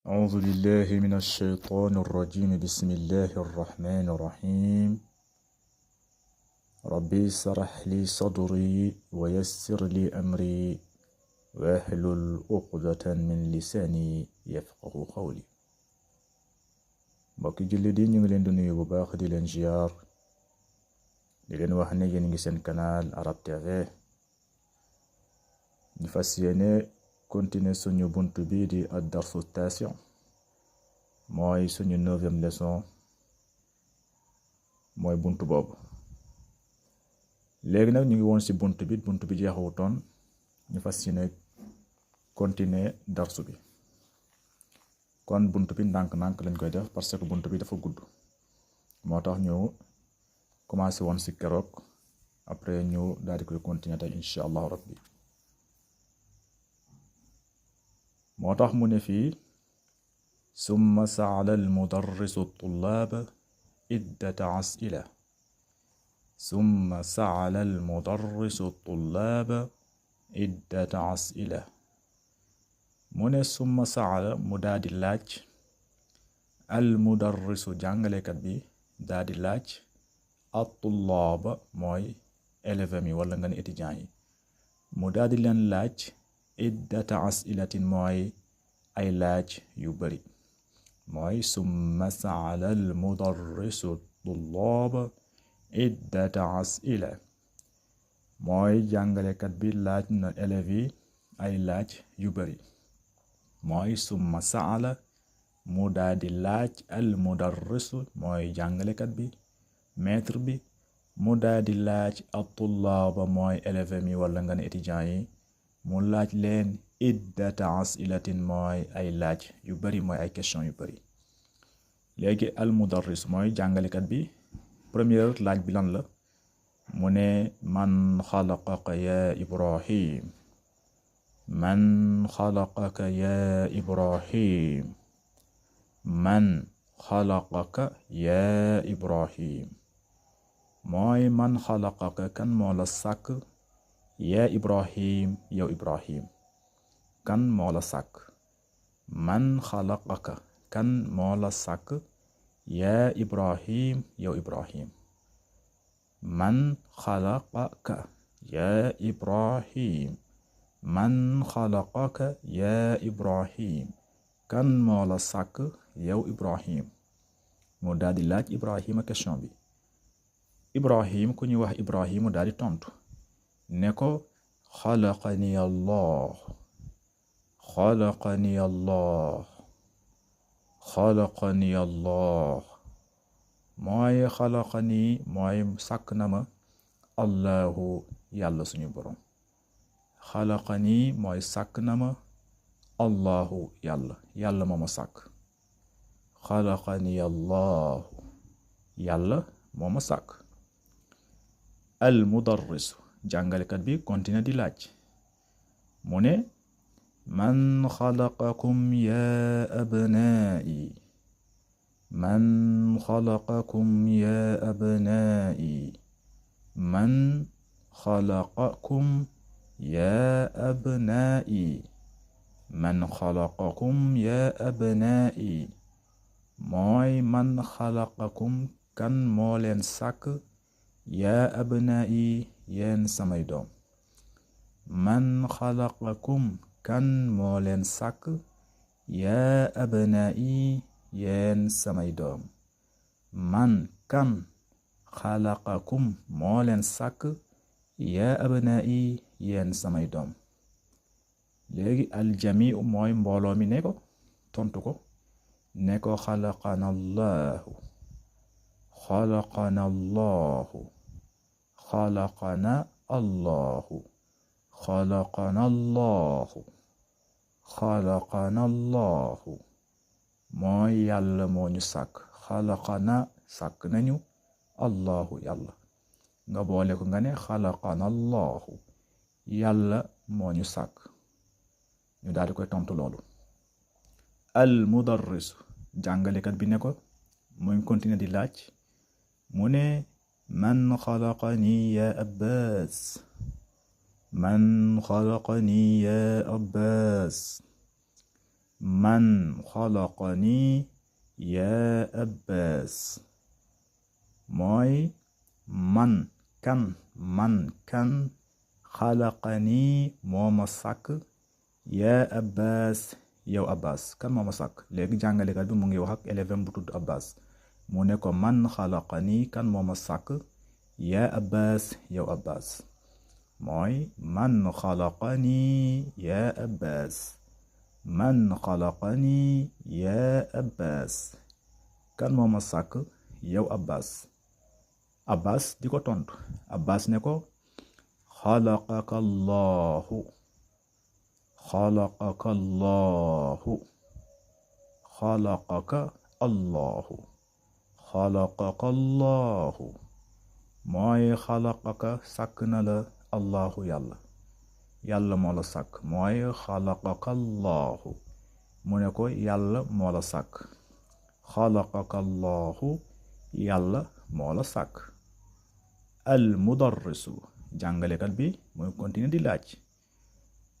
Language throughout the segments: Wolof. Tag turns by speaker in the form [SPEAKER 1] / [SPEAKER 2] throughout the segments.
[SPEAKER 1] أعوذ بالله من الشيطان الرجيم بسم الله الرحمن الرحيم ربي اشرح لي صدري ويسر لي أمري واحلل عقدة من لساني يفقه قولي mbokki jullit yi ñu ngi leen di nuyu bu baax di leen ziar di leen wax ne yéen ngi seen canal Arab TV ñu fas yéene continuer suñu buntu bi di ad-darsu taasi' mooy suñu 9e leçon mooy buntu boobu léegi nag ñu ngi woon ci buntu bi jeexawutoon ñu fas yéene continuer darsu bi kon buntu bi ndànk-ndànk lañ koy def parce que buntu bi dafa gudd moo tax ñu commencé woon ci keroog après ñu daal di koy continuer tey insha allahu rabbi moo tax mu ne fii summa sa'ala al-mudarrisu at-tullaaba iddata as'ila summa sa'ala al-mudarrisu at-tullaaba iddata as'ila mu ne summa sa'ala mu daal di laaj al-mudarrisu jàngalekat bi daal di laaj at-tullaaba mooy élèves mi wala nga ne étudiants yi mu daal di leen laaj iddata as'ilatin mooy ay laaj yu bari mooy summa sa'ala al-mudarrisu at-tullaaba iddata as'ila mooy jàngalekat bi laaj na élèves yi ay laaj yu bari mooy summa sa'ala mu daal di laaj al-mudarrisu mooy jàngalekat bi maître bi mu daal di laaj at-tullaaba mooy élèves mi wala nga ne étudiants yi mu laaj leen iddata as'ilatin mooy ay laaj yu bari mooy ay question yu bari léegi al mudarris mooy jàngalekat bi première laaj bi lan la mu ne man xalaqaka ya ibrahim man xalaqaka ya ibrahim man xalaqaka ya ibrahim mooy man xalaqaka kan moo la sàkk yaa ibrahim yow ibrahim kan moo la sàkk man xalaqaka kan moo la sàkk yaa ibrahim yow ibrahim man xalaqaka yaa ibrahim man xalaqaka yaa ibrahim kan moo la sàkk yow ibrahim mu daal di laaj ibrahima question bi ibrahim ku ñuy wax ibrahimu daal di tontu ne ko xalaqani allah xalaqani allah xalaqani allah mooy xalaqani mooy sàkk na ma allahu yàlla suñu borom xalaqani mooy sàkk na ma allahu yàlla moo ma sàkk xalaqani allahu yàlla moo ma sàkk al mudarrisu jàngalekat bi continue di laaj mu ne man xalaqakum ya abnaa'i man xalaqakum ya abnaa'i man xalaqakum ya abnaa'i man xalaqakum ya abnaa'i mooy man xalaqakum kan moo leen sàkk ya abnaa'i yéen samay doom man xalaqakum kan moo leen sàkk yaa abnaa'i yéen samay doom man kan xalaqakum moo leen sàkk yaa abnaa'i yéen samay doom léegi aljamiu mooy mbooloo mi ne ko tontu ko ne ko xalaqana allahu xalaqana allahu xalaqana allahu xalaqana allahu xalaqana allahu mooy yàlla moo ñu sàkk xalaqana sàkk nañu allahu yàlla nga boole ko nga ne xalaqana allahu yàlla moo ñu sàkk ñu daal di koy tontu loolu al mudarris jàngalekat bi ne ko muy continuer di laaj mu ne man xalaqani ya abbas man xalaqani ya abbas man xalaqani yaa Abbaas mooy man kan xalaqani moo ma sàkk yaa Abbaas yow Abbaas kan moo ma sàkk. léegi jàngalekat bi mu ngi wax ak élève bu tudd Abbaas mu ne ko man xalaqani kan moo ma sàkk yaa Abbaas yow Abbaas mooy man xalaqani yaa Abbaas man xalaqani yaa Abbaas kan moo ma sàkk yow Abbaas. Abbaas di ko tontu Abbaas ne ko xalaqaka Allahu xalaqaka Allahu xalaqaka Allahu xalaqaka Allahu mooy xalaqaka sàkk na la Allahu yàlla moo la sàkk mooy xalaqaka Allahu mu ne ko yàlla moo la sàkk xalaqaka Allahu yàlla moo la sàkk. al mudarrisu jàngalekat bi mooy continuer di laaj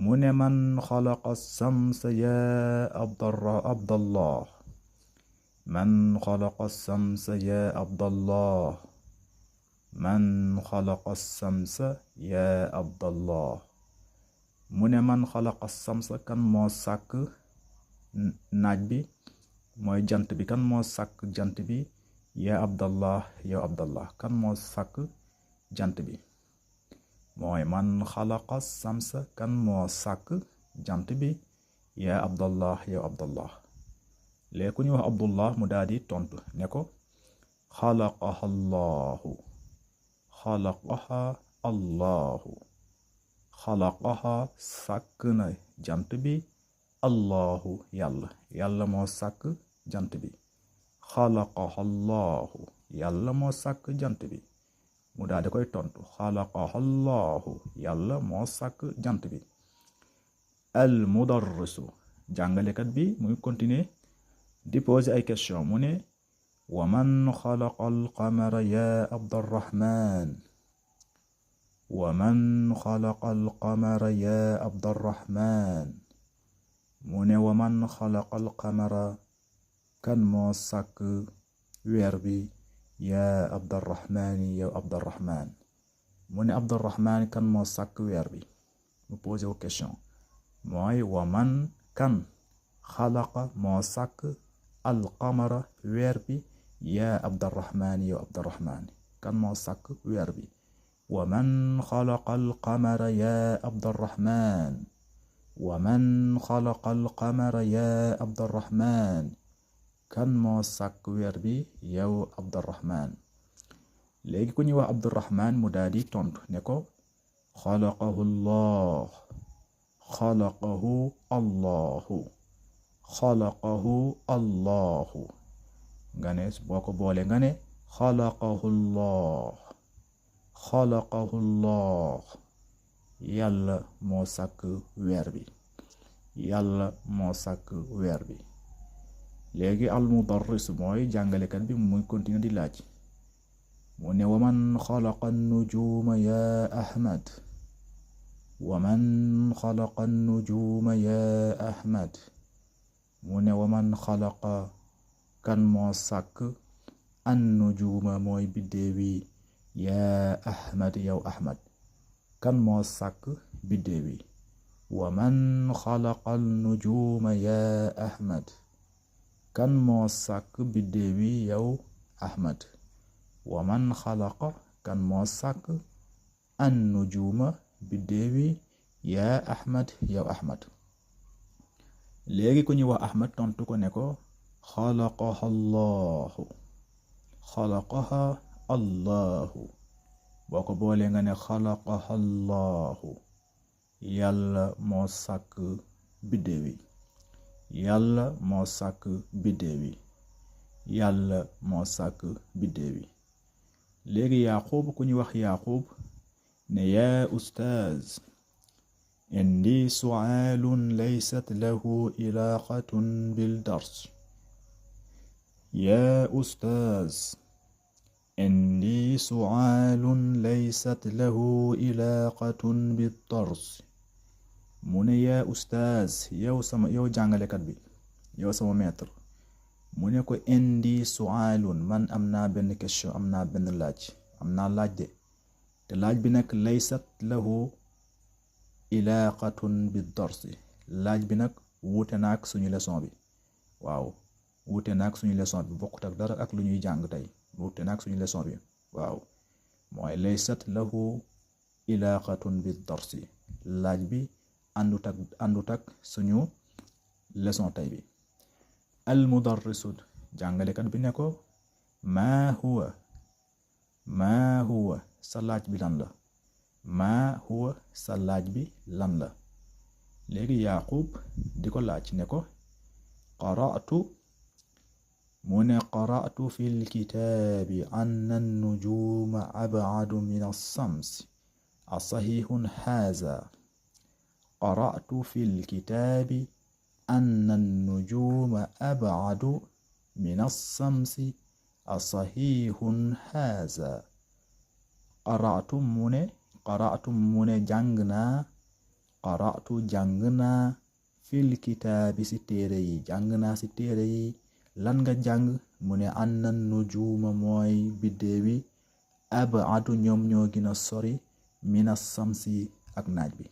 [SPEAKER 1] mu ne man xalaqa samsa yaa abdallah man xalaqa samsa yaa abdallah man xalaqa samsa yaa abdallah mu ne man xalaqa samsa kan moo sàkk naaj bi mooy jant bi kan moo sàkk jant bi yaa abdallah yow abdallah kan moo sàkk jant bi mooy man xalaqa samsa kan moo sàkk jant bi yaa abdallah yow abdallah. léegi ku ñu wax abdullah mu daal di tontu ne ko xalaqaha allahu xalaqaha allahu xalaqaha sàkk na jant bi allahu yàlla moo sàkk jant bi xalaqaha allahu yàlla moo sàkk jant bi mu daal di koy tontu xalaqaha allahu yàlla moo sàkk jant bi. al mudarrisu jàngalekat bi muy continuer di poser ay question mu ne wa man xalaqa al qamara yaa abdarrahman wa man xalaqa al qamara yaa abdarrahman mu ne wa man xalaqa al qamara kan moo sàkk weer bi yaa abdarrahmaani yow abdarrahman mu ne abdarrahman kan moo sàkk weer bi mu posé wu question mooy wa man kan xalaqa moo sàkk alqamara weer bi yaa abdarrahmaani yow abdarrahman kan moo sàkk weer bi wa man xalaqa alqamara yaa abdarrahman wa man xalaqa alqamara yaa abdarrahman kan moo sàkk weer bi yow abdarrahman. léegi ku ñuy wax abdarrahman mu daal di tontu ne ko xalaqahu allah xalaqahu allahu xalaqahu allahu nga ne boo ko boole nga ne xalaqahu allah xalaqahu allah yàlla moo sàkk weer bi yàlla moo sàkk weer bi. léegi al mudarris mooy jàngalekat bi muy continuer di laaj mu ne wa man xalaqa nujuuma yaa ahmad wa man xalaqa nujuuma yaa ahmad mu ne wa man xalaqa kan moo sàkk an nujuuma mooy biddéewi yaa ahmad yow ahmad kan moo sàkk biddéewi wa man xalaqa nujuuma yaa ahmad kan moo sàkk biddéewi yow ahmad wa man xalaqa kan moo sàkk an nujuuma biddéewi yaa ahmad yow ahmad. léegi ku ñuy wax ahmad tontu ko ne ko xalaqaha allahu xalaqaha allahu boo ko boolee nga ne xalaqaha allahu yàlla moo sàkk biddéewi yàlla moo sàkk biddéewi yàlla moo sàkk biddéewi. léegi yaqub ku ñu wax yaqub ne yaa ustaaz indi su'aalun laysat lahu ilaaqatun bil dars yaa ustaaz indi su'aalun laysat lahu ilaaqatun bil dars mu ne yaa ustaaz yow jàngalekat bi yow sama maître mu ne ko indi suaalun man am naa benn question am naa benn laaj am naa laaj de te laaj bi nag laysat lahu ilaaqatun bi darsi laaj bi nag wuute naag suñu leçon bi waaw wuute naag suñu leçon bi bokkut ak dara ak lu ñuy jàng tey wuute naag suñu leçon bi waaw mooy laysat lahu ilaaqatun bi darsi laaj bi àndut ak suñu leçon tey bi al mudarrisu jàngalekat bi ne ko maa huwa sa laaj bi lan la maa huwa sa laaj bi lan la léegi Yaaqub di ko laaj ne ko qara'tu fi lkitaabi anna an-nujuuma ab'adu min as-samsi asahihun haadha qara'tu fi lkitaabi anna an-nujuuma ab'adu min as-samsi asahihun haadha qara'tu mu ne jàng naa fil kitaabi si téere yi jàng naa si téere yi lan nga jàng mu ne anna nujuuma mooy biddéewi ab'adu ñoom ñoo gën a sori mina samsi ak naaj bi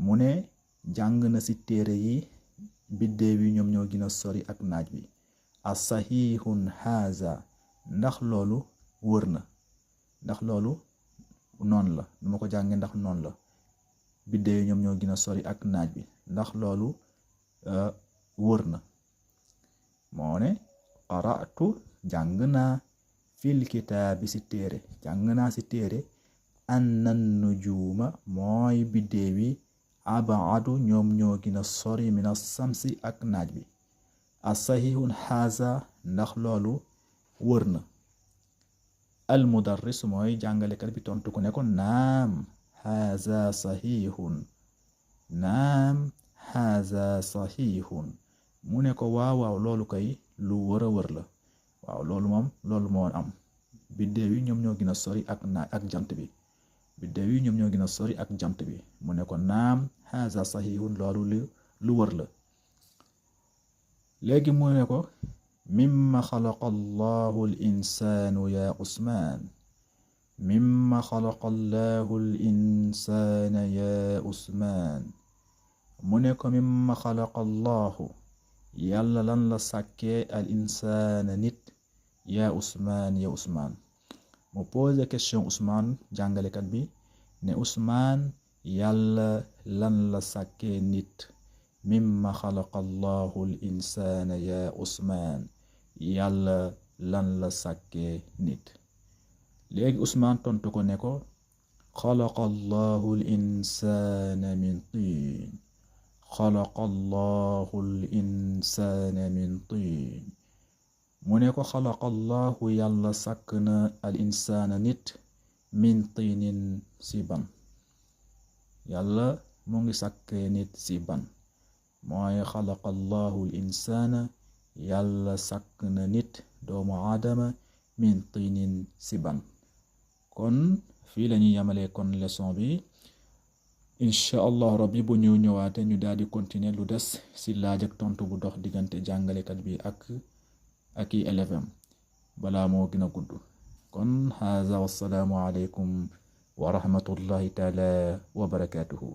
[SPEAKER 1] mu ne jàng na si téere yi biddéewi ñoom ñoo gën a sori ak naaj bi asahihun haza ndax loolu wër na ndax loolu noonu la nu ma ko jàngee ndax noonu la biddéewi ñoom ñoo gën a sori ak naaj bi ndax loolu wër na moo ne qara'tu jàng naa fil kitaabi si téere jàng naa si téere anna nujuuma mooy biddéewi ab'adu ñoom ñoo gën a sori mina samsi ak naaj bi asahihun haza ndax loolu wër na al mudarris mooy jàngalekat bi tontu ko ne ko naam haza sahihun mu ne ko waaw loolu kay lu wër a wër la waaw loolu moo am biddéew yi ñoom ñoo gën a sori ak jant bi biddéew yi ñoom ñoo gën a sori ak jant bi mu ne ko naam haza sahihun loolu lu wër la léegi mu ne ko mimma xalaqa allahu al insaanu ya usmaan mimma xalaqa allahu al insaana ya usmaan mu ne ko mimma xalaqa allahu yàlla lan la sàkkee al insaana nit ya usmaan mu pose question Usmaan jàngalekat bi ne Usmaan yàlla lan la sàkkee nit mimma xalaqa allahu al insaana ya Usmaan yàlla lan la sàkkee nit léegi Usmaan tontu ko ne ko xalaqa allahu al insaana min tiin xalaqa allahu al insaana min tiin mu ne ko xalaqa allahu yàlla sàkk na al insaana nit min tiinin si ban yàlla mu ngi sàkkee nit si ban mooy xalaqa allahu al insaana yàlla sàkk na nit doomu aadama min tiinin si ban kon fii lañuy yamalee kon leçon bi incha allah rabbi bu ñu ñëwaate ñu daal di continuer lu des si laaj ak tontu bu dox diggante jàngalekat bi ak i élève am balaa moo gën a gudd kon haza wassalaamu aleykum wa rahmatullahi taala wa barakatuhu